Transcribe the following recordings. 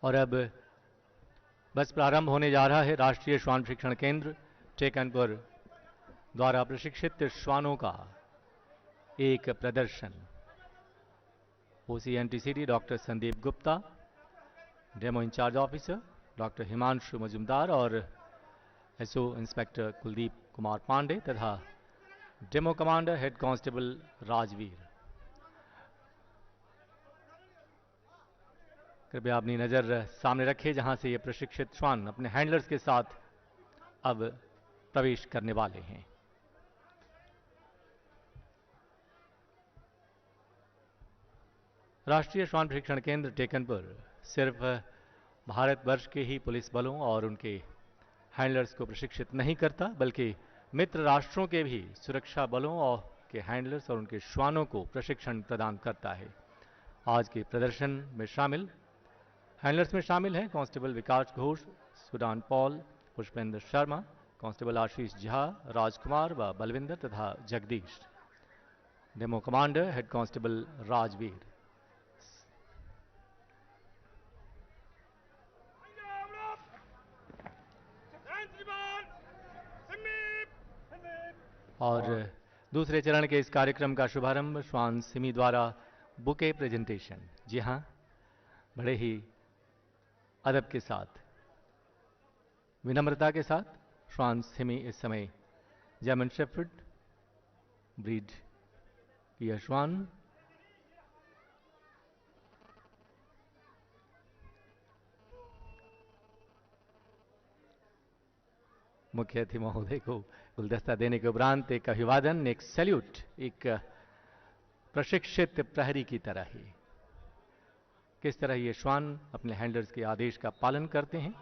और अब बस प्रारंभ होने जा रहा है राष्ट्रीय श्वान प्रशिक्षण केंद्र टेकनपुर द्वारा प्रशिक्षित श्वानों का एक प्रदर्शन। OCNTCD doctor Sandeep Gupta, demo incharge officer doctor Himanshu Majumdar और SO इंस्पेक्टर कुलदीप कुमार पांडे तथा demo commander head constable Rajveer. कृपया अपनी नज़र सामने रखें जहां से ये प्रशिक्षित श्वान अपने हैंडलर्स के साथ अब प्रवेश करने वाले हैं। राष्ट्रीय श्वान प्रशिक्षण केंद्र टेकनपुर सिर्फ भारतवर्ष के ही पुलिस बलों और उनके हैंडलर्स को प्रशिक्षित नहीं करता, बल्कि मित्र राष्ट्रों के भी सुरक्षा बलों और के हैंडलर्स और उनके श्वानों को प्रशिक्षण प्रदान करता है। आज के प्रदर्शन में शामिल हैंडलर्स में शामिल हैं कांस्टेबल विकास घोष, सुडान पॉल, पुष्पेंद्र शर्मा, कांस्टेबल आशीष झा, राजकुमार व बलविंदर तथा Jagdish. Demo commander head constable Rajveer. और दूसरे चरण के इस कार्यक्रम का शुभारंभ श्वान सिमी द्वारा बुके प्रेजेंटेशन। जी हाँ, बड़े ही अदब के साथ, विनम्रता के साथ श्वान सिमी इस समय जर्मन शेफर्ड ब्रीड की यह श्वान मुख्य अतिथि महोदय को गुलदस्ता देने के उपरांत एक अभिवादन, एक सैल्यूट, एक प्रशिक्षित प्रहरी की तरह ही किस तरह ये श्वान अपने हैंडलर्स के आदेश का पालन करते हैं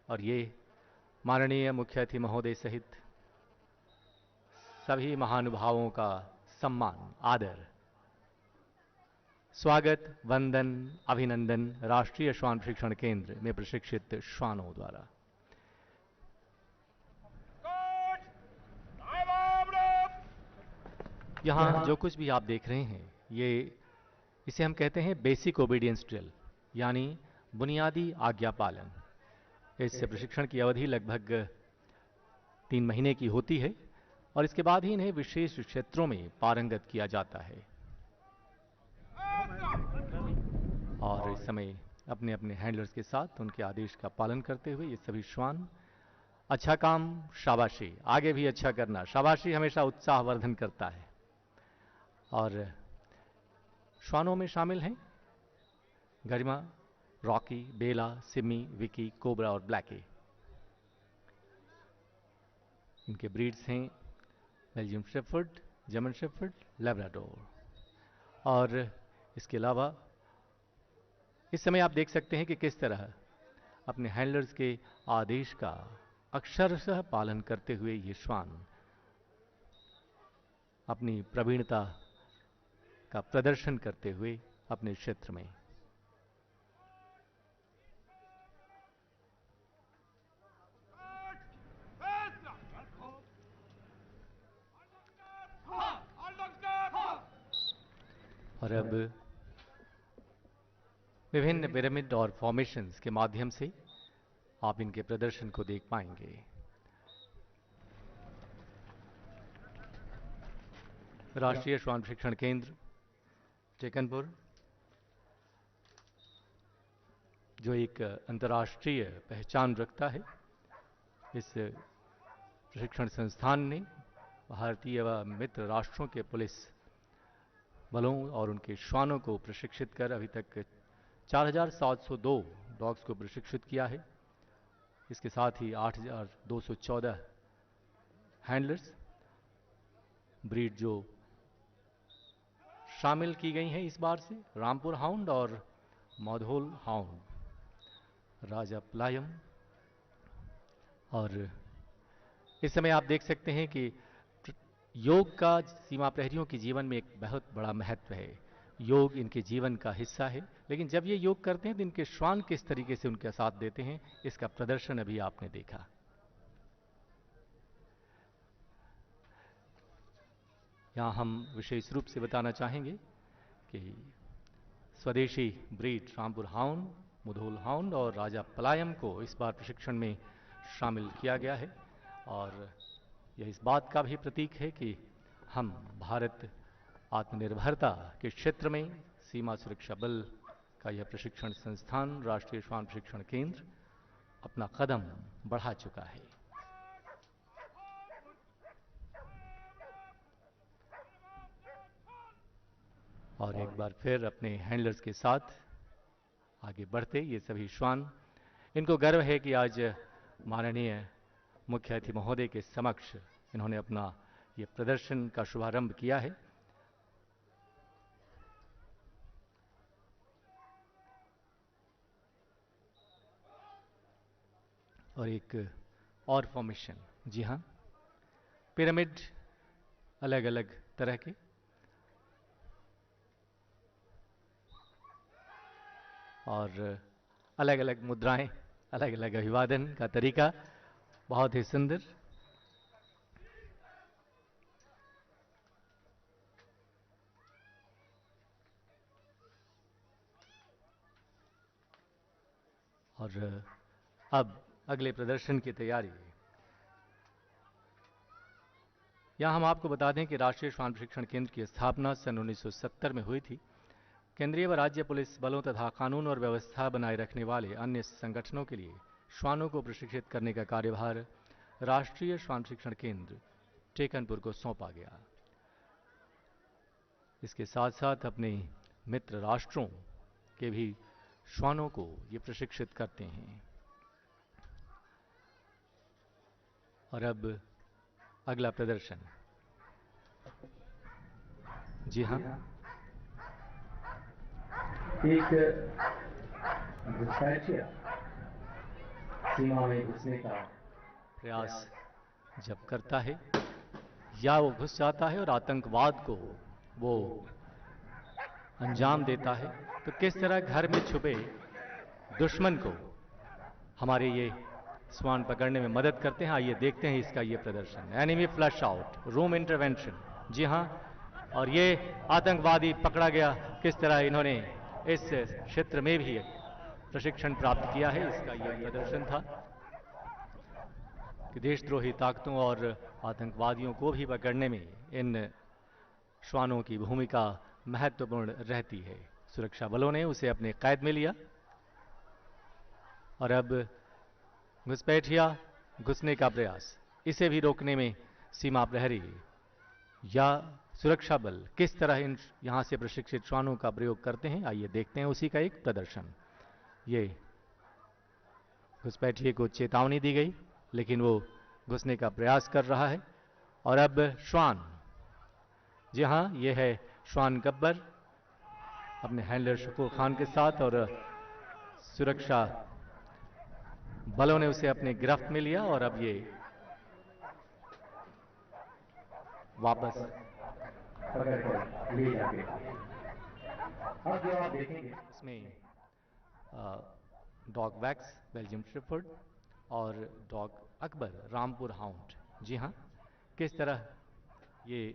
और ये माननीय मुख्य अतिथि महोदय सहित सभी महानुभावों का सम्मान, आदर, स्वागत, वंदन, अभिनंदन राष्ट्रीय श्वान प्रशिक्षण केंद्र में प्रशिक्षित श्वानों द्वारा। यहाँ जो कुछ भी आप देख रहे हैं इसे हम कहते हैं बेसिक ओबीडियंस ड्रिल, यानी बुनियादी आज्ञा पालन। इस प्रशिक्षण की अवधि लगभग 3 महीने की होती है और इसके बाद ही इन्हें विशेष क्षेत्रों में पारंगत किया जाता है। और इस समय अपने अपने हैंडलर्स के साथ उनके आदेश का पालन करते हुए ये सभी श्वान अच्छा काम, शाबाशी, आगे भी अच्छा करना, शाबाशी हमेशा उत्साहवर्धन करता है। और श्वानों में शामिल हैं गरिमा, रॉकी, बेला, सिमी, विकी, कोबरा और ब्लैकी। इनके ब्रीड्स हैं Belgium shepherd, German shepherd, Labrador. और इसके अलावा इस समय आप देख सकते हैं कि किस तरह अपने हैंडलर्स के आदेश का अक्षरशः पालन करते हुए ये श्वान अपनी प्रवीणता का प्रदर्शन करते हुए अपने क्षेत्र में। और अब विभिन्न पिरामिड और फॉर्मेशंस के माध्यम से आप इनके प्रदर्शन को देख पाएंगे। राष्ट्रीय श्वान प्रशिक्षण केंद्र टेकनपुर, जो एक अंतर्राष्ट्रीय पहचान रखता है, इस प्रशिक्षण संस्थान ने भारतीय व मित्र राष्ट्रों के पुलिस बलों और उनके श्वानों को प्रशिक्षित कर अभी तक 4702 डॉग्स को प्रशिक्षित किया है। इसके साथ ही 8214 हैंडलर्स ब्रीड जो शामिल की गई हैं इस बार से रामपुर हाउंड और मधोल हाउंड, राजा पलायम। और इस समय आप देख सकते हैं कि योग का सीमा प्रहरियों के जीवन में एक बहुत बड़ा महत्व है। योग इनके जीवन का हिस्सा है, लेकिन जब ये योग करते हैं तो इनके श्वान किस तरीके से उनका साथ देते हैं, इसका प्रदर्शन अभी आपने देखा। यहाँ हम विशेष रूप से बताना चाहेंगे कि स्वदेशी breed Rampur hound Mudhol hound और राजा पलायम को इस बार प्रशिक्षण में शामिल किया गया है और यह इस बात का भी प्रतीक है कि हम भारत आत्मनिर्भरता के क्षेत्र में सीमा सुरक्षा बल का यह प्रशिक्षण संस्थान राष्ट्रीय श्वान प्रशिक्षण केंद्र अपना कदम बढ़ा चुका है। और एक बार फिर अपने हैंडलर्स के साथ आगे बढ़ते ये सभी श्वान, इनको गर्व है कि आज माननीय मुख्य अतिथि महोदय के समक्ष इन्होंने अपना ये प्रदर्शन का शुभारंभ किया है। और एक और फॉर्मेशन, जी हाँ, पिरामिड अलग अलग तरह के और अलग अलग मुद्राएं, अलग अलग अभिवादन का तरीका, बहुत ही सुंदर। और अब अगले प्रदर्शन की तैयारी। यहां हम आपको बता दें कि राष्ट्रीय श्वान प्रशिक्षण केंद्र की स्थापना सन 1970 में हुई थी। केंद्रीय व राज्य पुलिस बलों तथा कानून और व्यवस्था बनाए रखने वाले अन्य संगठनों के लिए श्वानों को प्रशिक्षित करने का कार्यभार राष्ट्रीय श्वान प्रशिक्षण केंद्र टेकनपुर को सौंपा गया। इसके साथ साथ अपने मित्र राष्ट्रों के भी श्वानों को ये प्रशिक्षित करते हैं। और अब अगला प्रदर्शन, जी हाँ, एक घुसपैठिया सीमा में घुसने का प्रयास जब करता है या वो घुस जाता है और आतंकवाद को वो अंजाम देता है, तो किस तरह घर में छुपे दुश्मन को हमारे ये श्वान पकड़ने में मदद करते हैं। आइए देखते हैं इसका ये प्रदर्शन, enemy flush out, room intervention. जी हाँ, और ये आतंकवादी पकड़ा गया, किस तरह इन्होंने इस क्षेत्र में भी प्रशिक्षण प्राप्त किया है, इसका ये प्रदर्शन था कि देशद्रोही ताकतों और आतंकवादियों को भी पकड़ने में इन श्वानों की भूमिका महत्वपूर्ण रहती है। सुरक्षा बलों ने उसे अपने कैद में लिया और अब घुसपैठिया घुसने का प्रयास, इसे भी रोकने में सीमा प्रहरी या सुरक्षा बल किस तरह इन यहां से प्रशिक्षित श्वानों का प्रयोग करते हैं, आइए देखते हैं उसी का एक प्रदर्शन। ये घुसपैठिए को चेतावनी दी गई लेकिन वो घुसने का प्रयास कर रहा है। और अब श्वान, जी हाँ, ये है श्वान गब्बर अपने हैंडलर शकूर खान के साथ, और सुरक्षा बलों ने उसे अपने गिरफ्त में लिया और अब ये वापस पकड़कर ले जाते हैं। अब जो आप देखेंगे इसमें डॉग वैक्स बेल्जियम शेफर्ड और डॉग अकबर रामपुर हाउंड, जी हाँ, किस तरह ये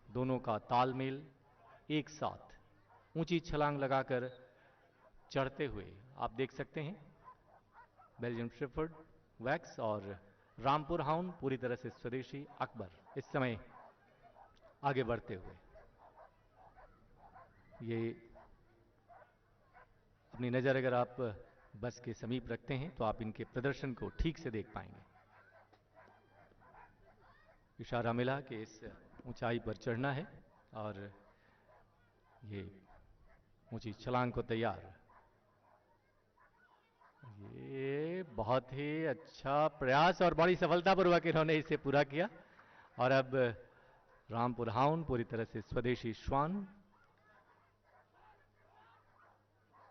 दोनों का तालमेल एक साथ ऊंची छलांग लगाकर चढ़ते हुए आप देख सकते हैं। बेल्जियम शेफर्ड वैक्स और रामपुर हाउंड पूरी तरह से स्वदेशी अकबर इस समय आगे बढ़ते हुए, ये अपनी नज़र अगर आप बस के समीप रखते हैं तो आप इनके प्रदर्शन को ठीक से देख पाएंगे। इशारा मिला कि इस ऊंचाई पर चढ़ना है और ये ऊंची छलांग को तैयार। ये बहुत ही अच्छा प्रयास और बड़ी सफलतापूर्वक इन्होंने इसे पूरा किया। और अब रामपुर हाउंड पूरी तरह से स्वदेशी श्वान,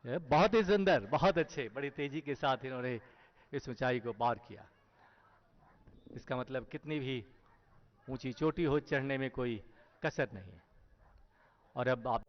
बहुत ही सुंदर, बहुत अच्छे, बड़ी तेजी के साथ इन्होंने इस ऊंचाई को पार किया। इसका मतलब कितनी भी ऊंची चोटी हो, चढ़ने में कोई कसर नहीं। और अब आप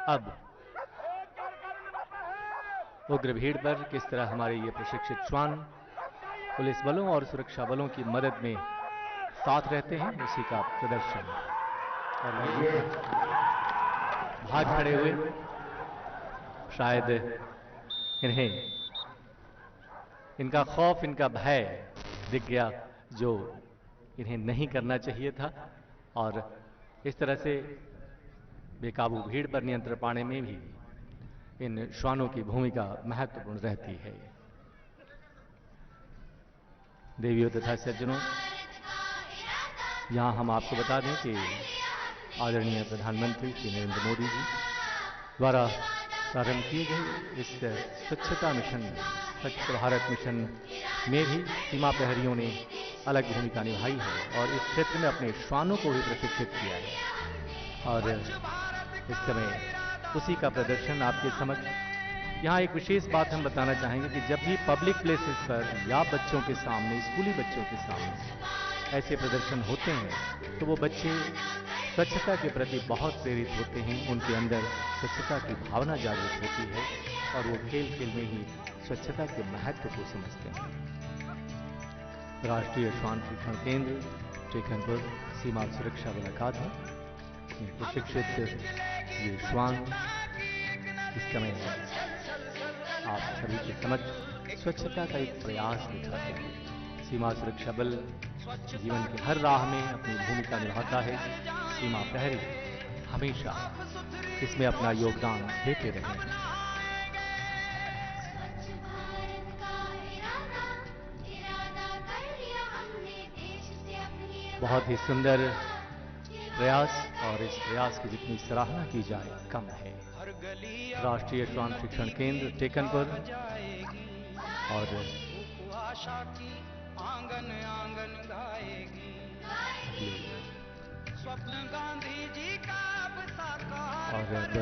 अब उग्र भीड़ पर किस तरह हमारे ये प्रशिक्षित श्वान पुलिस बलों और सुरक्षा बलों की मदद में साथ रहते हैं, उसी का प्रदर्शन। और ये भाग खड़े हुए, शायद इन्हें इनका खौफ, इनका भय दिख गया जो इन्हें नहीं करना चाहिए था, और इस तरह से बेकाबू भीड़ पर नियंत्रण पाने में भी इन श्वानों की भूमिका महत्वपूर्ण रहती है। देवियों तथा सज्जनों, यहां हम आपको बता दें कि आदरणीय प्रधानमंत्री श्री नरेंद्र मोदी जी द्वारा प्रारंभ किए गए इस स्वच्छता मिशन, स्वच्छ भारत मिशन में भी सीमा प्रहरियों ने अलग भूमिका निभाई है और इस क्षेत्र में अपने श्वानों को भी प्रशिक्षित किया है। और इस समय उसी का प्रदर्शन आपके समक्ष। यहाँ एक विशेष बात हम बताना चाहेंगे कि जब भी पब्लिक प्लेसेस पर या बच्चों के सामने, स्कूली बच्चों के सामने ऐसे प्रदर्शन होते हैं तो वो बच्चे स्वच्छता के प्रति बहुत प्रेरित होते हैं, उनके अंदर स्वच्छता की भावना जागृत होती है और वो खेल खेल में ही स्वच्छता के महत्व को समझते हैं। राष्ट्रीय श्वान शिक्षण केंद्र टेकनपुर सीमा सुरक्षा बल अकादमी में प्रशिक्षित ये श्वान इस समय आप सभी के समक्ष स्वच्छता का एक प्रयास दिखाते हैं। सीमा सुरक्षा बल जीवन के हर राह में अपनी भूमिका निभाता है। सीमा प्रहरी हमेशा इसमें अपना योगदान देते रहे हैं। बहुत ही सुंदर प्रयास, और इस प्रयास की जितनी सराहना की जाए कम है। राष्ट्रीय श्वान शिक्षण केंद्र टेकनपुर और आंगन आंगन गाएगी स्वप्न गांधी जी का और अब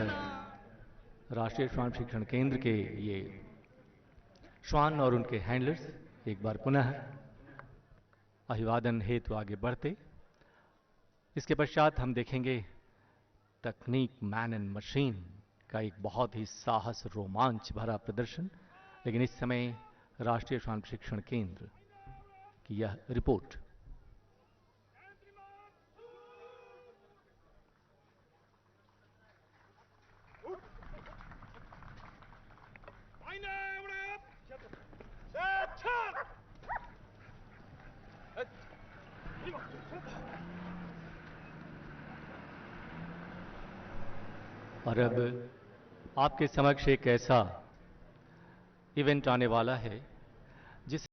राष्ट्रीय श्वान शिक्षण केंद्र के ये श्वान और उनके हैंडलर्स एक बार पुनः अभिवादन हेतु आगे बढ़ते। इसके पश्चात हम देखेंगे तकनीक मैन एंड मशीन का एक बहुत ही साहस, रोमांच भरा प्रदर्शन। लेकिन इस समय राष्ट्रीय श्वान शिक्षण केंद्र की यह रिपोर्ट। और अब आपके समक्ष एक ऐसा इवेंट आने वाला है जिस